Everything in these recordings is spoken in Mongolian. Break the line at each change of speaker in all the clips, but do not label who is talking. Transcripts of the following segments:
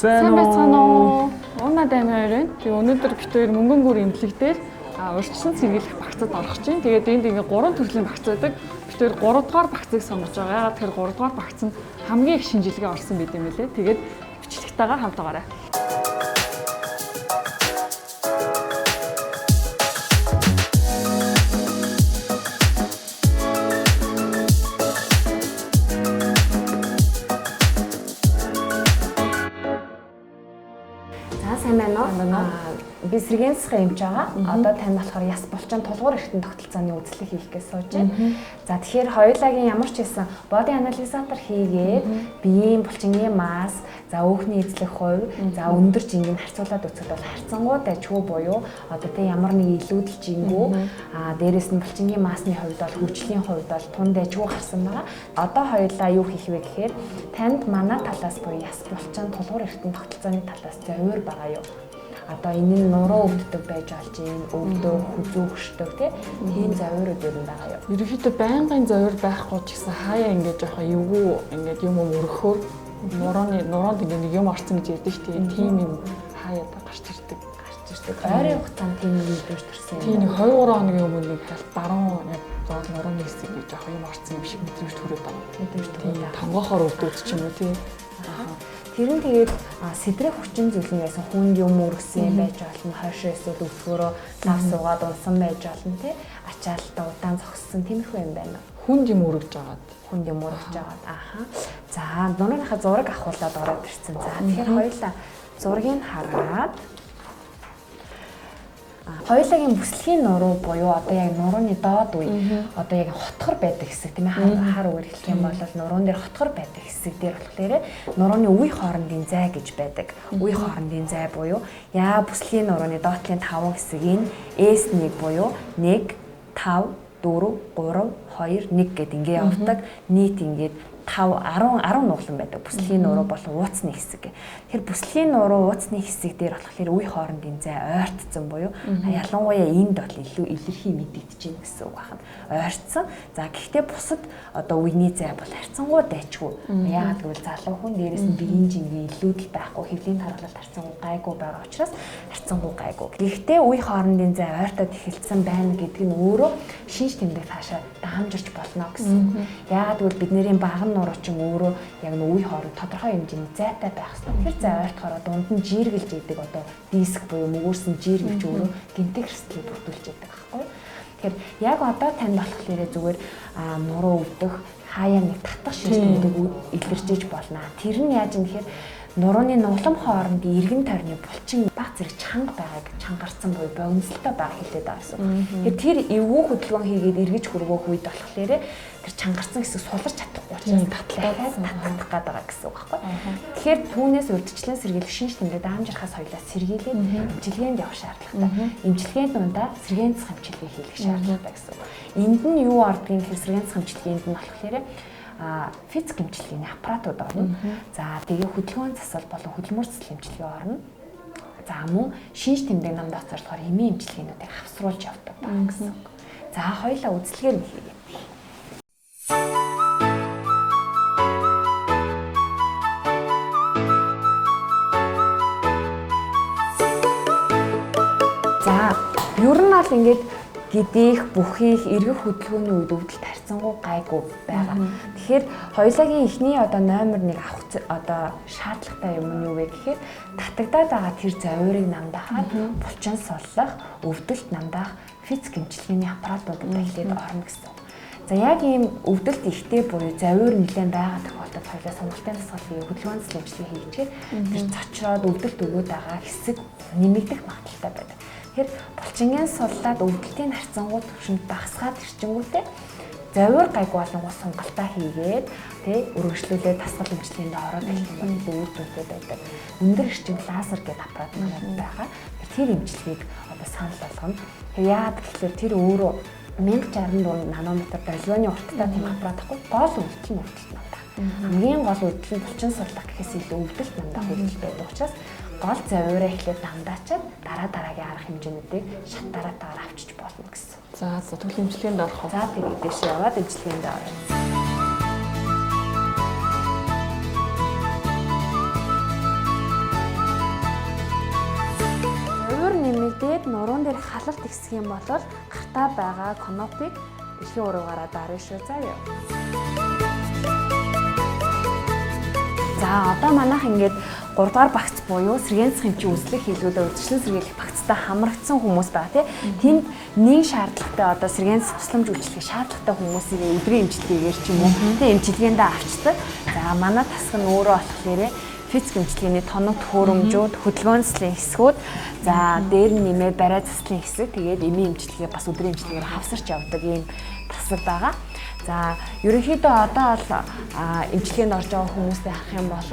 Сайн байцгаана уу? Унаа даймаар байна. Тэгээ өнөөдөр бид хоёр мөнгөн гүр имлэг дээр урьдчилан сэргийлэх багцад орох чинь. Тэгээд энд ингээ 3 төрлийн багц байдаг. Бид хоёр 3 дугаар багцыг сонгож байгаа. Яагаад тэгэхээр 3 дугаар багц нь хамгийн их шинжилгээ орсон байт юм лээ. Тэгээд бичлэгтэйгээ хамтаагаарай.
Сайн байна уу? Би сэргийн засгийн эмч байгаа. Одоо тань болохоор яс булчин тулгуур эргэтэн тогтолцооны үзлэг хийх гэж сууж байна. За тэгэхээр хоёулагийн ямар ч байсан body analyzer хийгээд биеийн булчингийн масс, за өөхний эзлэх хувь, за өндөр жингийн харьцуулаад үзэхэд бол харьцангуй дайчгүй буюу одоо тэ ямар нэг илүүдэл жингүү дээрэс нь булчингийн массны хувьд бол хөгжлийн хувьд бол тун дайчгүй гарсан байгаа. Одоо хоёулаа юу хийх вэ гэхээр танд манай талаас буюу яс булчин тулгуур эргэтэн тогтолцооны талаас зөвөр байгаа юу? Одоо энэ нь нуруу өвддөг байж болж юм, өвдөө хүзүү хөшдөг тийм завирууд ер нь байгаа юу?
Ерөнхийдөө байнгын завир байхгүй ч гэсэн хаяа ингээд жоохон эвгүй ингээд юм өргөхөөр нуруунд ингээд нэг юм орсон гэж ярьдаг шүү дээ. Тийм юм хаяа гарч ирдэг.
Ойрын хугацаанд тийм юм илүүж төрсэн юм.
Тийм нэг 2-3 хоногийн өмнө нэг баруун яг нурууны хэсэг гэж жоохон юм орсон юм шиг мэдрэмж төрөөд байгаа.
Мэдрэмж төрөөд.
Тонгоохоор өвдөд ч юм уу тийм.
Тэр нь тэгээд сэдрэх хүчин зүйл нь байсан хүнд юм өргөсөн байж болно, хойшоо эсвэл өвдгөрөө лав суугаад унсан байж болно тий. Ачаалтаа удаан зогссон тиймэрхүү юм байна.
Хүнд юм өргөж жагаад.
Хүнд юм өргөж жагаад. За нурууныхаа зураг авахуулаад ороод ирсэн. За тэгэхээр хоёулаа зургийг хараад хоёулагийн бүслэгийн нуруу буюу одоо яг нурууны доод үе одоо яг хотгор байдаг хэсэг тийм ээ хар үгээр хэлэх юм бол нуруун дээр хотгор байдаг хэсэг дээр болохоор нурууны үе хоорондын зай гэж байдаг. Үе хоорондын зай буюу яа бүслэгийн нурууны доотлын 5 хэсгийн S1 буюу 1 5 4 3 2 1 гэд ингээ явдаг. Нийт ингээд 5 10 нуглан байдаг. Бүслэгийн нуруу болон ууцны хэсэг. Тэгэхээр бүслэгийн нуруу ууцны хэсэг дээр болохоор үе хоорондын зай ойртсон буюу ялангуяа энд бол илүү илэрхий мэдэгдэж байна гэсэн үг байна. Ойртсон. За гэхдээ бусад одоо үений зай бол харьцангуй дайчгүй. Яагаад гэвэл залуу хүн дээрээс нь биеийн жингийн илүүдэл байхгүй, хэвлийн тархалт харьцангуй гайгүй байгаа учраас харьцангуй гайгүй. Гэхдээ үе хоорондын зай ойртоод эхэлсэн байна гэдэг нь өөрөө шинж тэмдэг цаашаа даамжирч болно гэсэн. Яагаад гэвэл бидний баган нуруучин өөрөө яг нэг үе хооронд тодорхой хэмжээний зайтай байх хэрэгтэй. Тэр зай ойртохоор дунд нь жииргэлж идэг одоо диск буюу мөгөөрсөн жииргэлж өөрөө гинтэг эрсдлийг бүрдүүлж идэг байхгүй. Тэгэхээр яг одоо танд болохоор зүгээр нуруу өвдөх хаяа нэг татах шинж тэмдэг илэрчээж болно. Тэр нь яаж юм гэхээр нурууны нуглам хоорондын эргэн тойрны булчин баг зэрэг чанга байгааг чангарсан буюу богиносолтой баг хэлээд байгаа гэсэн. Тэгэхээр тэр эвгүй хөдөлгөөн хийгээд эргэж хүргөөх үед болохоор тэр чангарсан хэсэг суларч чадахгүй учраас татлагаас татах гээд байгаа гэсэн үг байхгүй. Тэгэхээр түүнээс урьдчилан сэргийлэх шинж тэмдэг даамжирхаас хоёлаа сэргийлээд эмчилгээнд явах шаардлагатай. Эмчилгээний дундаа сэргээн засах эмчилгээ хийх шаардлагатай гэсэн. Энд нь юу ордгийг гэхээр сэргээн засах эмчилгээнд нь болохоор физик эмчилгээний аппаратууд орно. За тэгээ хөдөлгөөний засал болон хөдөлмөр засал эмчилгээ орно. За мөн шинж тэмдэг намд оцорлохоор эмийн эмчилгээнүүдийг хавсруулж явдаг байна гэсэн. За хоёлаа үзлэгээр нь хийе. За ер нь бол ингээд гидих, бүхийх, эргэх хөдөлгөөний үед өвдөлт харьцангуй гайгүй байгаа. Тэгэхээр хоёулагийн эхний одоо номер 1 авах одоо шаардлагатай юм нь юу вэ гэхээр татагдаад байгаа тэр завирыг намдаахад булчин суллах, өвдөлт намдаах физик эмчилгээний аппаратууд хэлээд орно гэсэн. За яг ийм өвдөлт ихтэй буюу завир нэлээд байгаа тохиолдолд хоёулаа сонголтын дасгал хийх, хөдөлгөөний засал эмчилгээ хийчихээр тэр цочроод өвдөлт өгөөд байгаа хэсэг нэмэгдэх магадaltaй байдаг. Тэгэхээр булчингийн суллаад өвдөлтийн харьцангуй төвшөнд багасгаад ирчингүүтээ завир гайг болонгоо сонголтоо хийгээд өргөжлүүлээд дасгал эмчилгээнд ороод ирэх юм бол үр дүнтэй байдаг. Өндөр эрчим лазер гэдэг аппарат маань байгаа. Тэр эмчилгээг одоо санал болгоно. Яагаад гэвэл тэр өөрөө 1064 нанометр долгионы урттай тийм аппарат ахгүй гол өвдөл нь өвдөлт намдаа. Хамгийн гол өвдөл нь булчин суллах гэхээс илүү өвдөлт намдаа өвдөл байдаг учраас гол завираа эхлээд дамдаачаад дараагийн арга хэмжээнүүдийг шат дараатаар авчиж болно гэсэн.
За төлөв эмчилгээнд орох уу?
За тэгээд дэш яваад эмчилгээнд орё. халалт ихсэх юм бол гартаа байгаа конопыг дэлхийн уруугаараа дарна шүү заяа. За одоо манайх ингээд 3 дугаар багц буюу сэргээн цэцгийн үзлэг хийлгүүдээ урьдчилан сэргийлэх багцтай хамрагдсан хүмүүс байгаа тийм. Тэнд нэг шаардлагатай одоо сэргээн тусламж үйлчлэгээ шаардлагатай хүмүүсийг өдрийн эмчилгээгээр ч юм уу тийм эмчилгээндээ авчдаг. За манай тасг нь өөрөө болохоор физик эмчилгээний тоног төхөөрөмжүүд, хөдөлгөөнслийн хэсгүүд, за дээр нь нэмээ барай заслын хэсэг, тэгээд эмийн эмчилгээ бас өдрийн эмчилгээгээр хавсарч явдаг ийм тасаг байгаа. За ерөнхийдөө одоо бол эмчилгээнд орж байгаа хүмүүстэй харах юм бол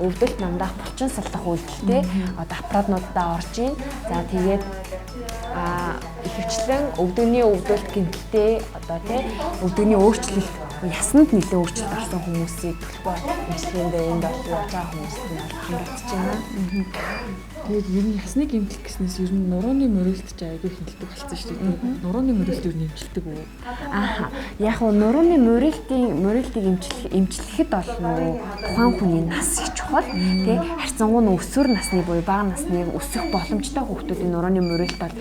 өвдөлт намдаах булчин салтах үйлдэлтэй одоо аппаратнуудаа орж ийн. За тэгээд ихэвчлэн өвдөгний өвдөлт гэмтэлтэй одоо тий өвдөгний өөрчлөлт ясанд нэлээд өөрчлөлт орсон хүмүүсийг төлбөр эмчилгээндээ энд явж байгаа хүмүүстэй нь хамрагдаж байна.
Тэгээд ер нь ясны гэмтэл гэснээс ер нь нурууны мөрөлт ч айгүй хэмтэлдэг болсон шүү дээ. Нурууны мөрөлт ер нь эмчилдэг үү?
Ааха. Яг нь нурууны мөрөлтийг эмчлэхэд бол тухайн хүний нас их чухал. Тэ харьцангуй нь өсвөр насны буюу бага насны өсөх боломжтой хүүхдүүдийн нурууны мөрөлт бол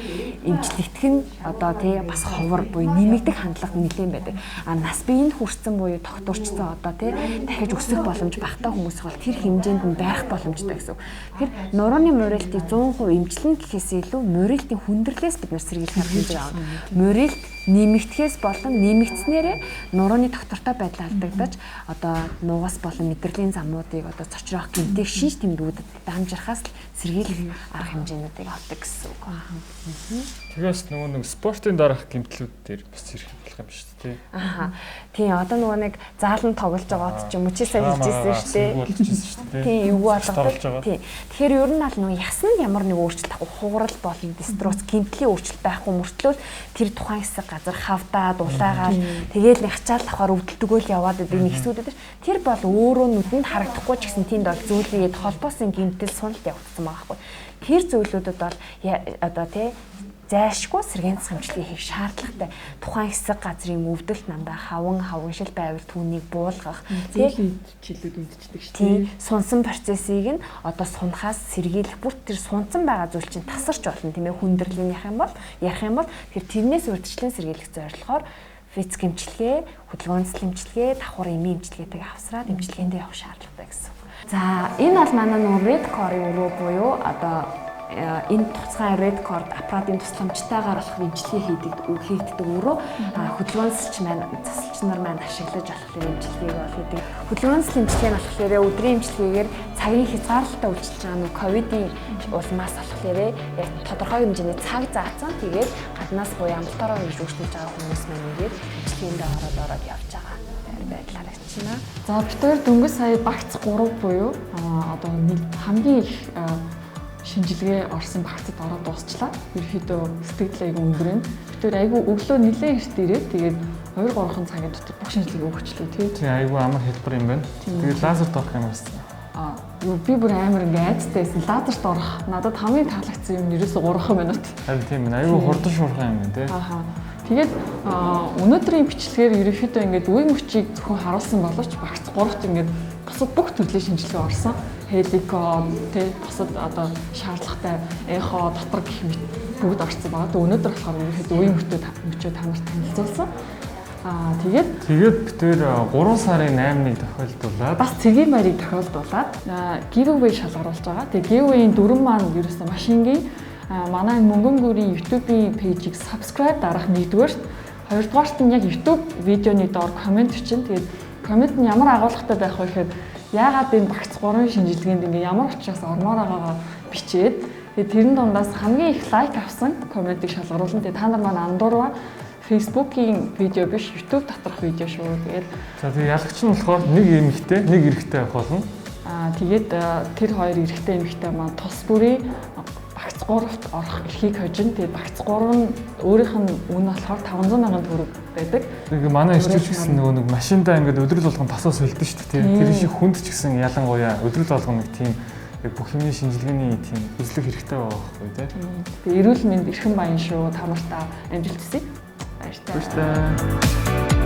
эмчлэгдэх нь одоо тий бас ховор буюу нэмэгдэх хандлага нэлээд байдаг. Нас биеинд хүрсэн буюу тогтворчсон одоо тий дахиж өсөх боломж багтаа хүмүүс бол тэр хэмжээнд нь байх боломжтой гэсэн. Тэгэхээр нурууны мөрөлтийг 100% эмчилнэ гэхээс илүү мөрөлтийн хүндрэлээс бид сэргийлэх хэрэгтэй байна. Мөрөлт нэмэгдэхээс болон нэмэгдснээрээ нурууны доктортой байдал алдагдаж одоо нугас болон мэдрэлийн замуудыг одоо цочрох гэмтэх шинж тэмдгүүдэд дамжрахаас сэргийлэх арга хэмжээнүүдийг авдаг гэсэн үг байна.
Тэгээс нөгөө нэг спортын дараах гэмтлүүд дээр бас ирэх болох юм шүү дээ.
Аха. Тийм одоо нөгөө нэг заалан тоглож байгаад ч юм уу чи сайн хэлжсэн шүү дээ. Тийм эвгүй болгодог. Тийм. Тэгэхээр ер нь аль нөгөө ясанд ямар нэг өөрчлөлт авах хугарал болон дистроц гэмтлийн өөрчлөлт байхгүй мөртлөө тэр тухайн хэсэг газар хавдаад улаагаад тэгээл нэг хачаал авахаар өвдөлтгөөл яваад байдаг нэг хэсгүүд дээр тэр бол өөрөө нүдэнд харагдахгүй ч гэсэн тэнд бол зүйлээд холбоосын гэмтэл суналт явагдсан байгаа байхгүй. Тэр зүйлүүдэд бол одоо тий зайлшгүй сэргээн цэцэмжлэгийг хийх шаардлагатай. Тухайн хэсэг газрын өвдөлт намдаа хаваншил байвал түүнийг буулгах
тийм чиглэлүүд үдчихдэг шүү
дээ. Сунсан процессыг нь одоо сунахаас сэргийлэх бүр тэр сунсан байгаа зүйл чинь тасарч болно тийм ээ хүндрэлийнх юм бол ярих юм бол тэр тэрнээс урьдчилан сэргийлэх зорилгоор физик эмчилгээ, хөдөлгөөнсөл эмчилгээ, давхар эмийн эмчилгээтэйг авсраад эмчилгээндээ явах шаардлагатай гэсэн. За энэ бол манай нөр red core өрөө буюу одоо энэ туцгаан red cord аппаратын тусламжтайгаар болох эмчилгээ хийгддэг өрөө хөдөлгөөнсөлч маань засалч нар маань ашиглаж болохоор эмчилгээг бол хийдэг. Хөдөлгөөнсөл эмчилгээ нь болохоор өдрийн эмчилгээгээр цагийн хязгаарлалтаа үйлчилж байгаа нь ковидын улмаас болохоор яг тодорхой хэмжээний цаг заасан. Тэгээд гаднаас буюу амталтаараа гэж үүсгэж байгаа хүмүүс маань ингээд эмчилгээндээ ороод явж байгаа байдал харагдчихна.
За бид хоёр дөнгөж сая багц 3 буюу одоо хамгийн их шинжилгээ орсон багцад ороод дуусчлаа. Ерөнхийдөө сэтгэл айгүй өнгөрөн. Бид тэр айгүй өглөө нэлээд эрт ирээд тэгээд 2-3 цагийн дотор бүх шинжилгээ өгчлээ тий.
Тий айгүй амар хэлбэр юм байна. Тэгээд лазерт орох юм байна.
Би бүр амар ингээ айцтайсэн. Лазерт орох надад хамгийн таалагдсан юм ерөөсө 3 минут.
Харин тийм ээ. Айгүй хурдан шуурхай юм байна тий.
Аха. Тэгээд өнөөдрийн бичлэгээр ерөнхийдөө ингээд үе мөчийг зөвхөн харуулсан боловч багц 3-т ингээд бусад бүх төрлийн шинжилгээ орсон. Хеликон тий бусад одоо шаардлагатай эхо дотор гэх мэт бүгд орсон байгаа. Өнөөдөр болохоор ерөнхийдөө үе мөчөө та нарт танилцуулсан. Тэгээд
бид тэр 3 сарын 8-ыг тохиолдуулаад
бас цэгийн баярыг тохиолдуулаад giveaway шалгаруулж байгаа. Тэгээд giveaway-ийн дүрэн маань ерөөсөн машингийн манай мөнгөн гүрийн YouTube-ийн пэйжийг subscribe дарах нэгдүгээрт, хоёрдугаарт нь яг YouTube видеоны доор комент бичнэ. Тэгээд комент нь ямар агуулгатай байх вэ гэхээр яагаад энэ багц 3 шинжилгээнд ингээ ямар учраас ормоор байгаагаа бичээд тэгээд тэрэн дундаас хамгийн их лайк авсан комментиг шалгаруулна. Тэгээд та нар маань андуурва Facebook-ийн видео биш YouTube доторх видео шүү. Тэгээд
за тэгээд ялагч нь болохоор нэг эмэгтэй, нэг эрэгтэй авах болно.
Тэгээд тэр хоёр эрэгтэй эмэгтэй маань тус бүрийн багц 3-т орох эрхийг хожин. Тэгээд багц 3 нь өөрийнх нь үн болохоор 500,000 төгрөг байдаг.
Тэгээ манай ирчүүч гэсэн нөгөө нэг машиндаа ингээд өдрөл болгон тасаас үлдэн шүү дээ. Тэр шиг хүнд ч гэсэн ялангуяа өдрөл болгон нэг тийм бүх юмны шинжилгээний тийм үзлэг хэрэгтэй байгаа байхгүй тий.
Тэгээ эрүүл мэнд эрхэм баян шүү. Та нартай амжилт хүсье. Баярлалаа.